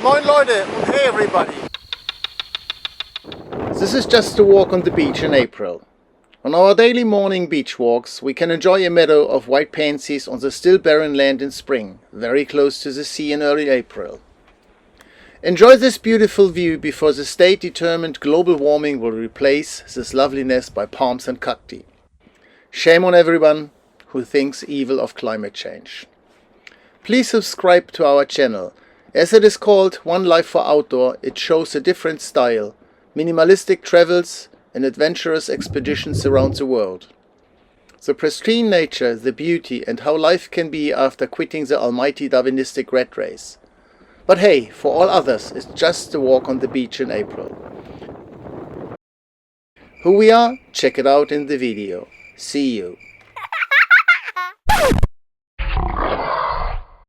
Moin Leute und hey everybody! This is just a walk on the beach in April. On our daily morning beach walks we can enjoy a meadow of white pansies on the still barren land in spring, very close to the sea in early April. Enjoy this beautiful view before the state-determined global warming will replace this loveliness by palms and cacti. Shame on everyone who thinks evil of climate change. Please subscribe to our channel. As it is called One Life for Outdoor, it shows a different style, minimalistic travels and adventurous expeditions around the world. The pristine nature, the beauty and how life can be after quitting the almighty Darwinistic rat race. But hey, for all others, it's just a walk on the beach in April. Who we are? Check it out in the video. See you.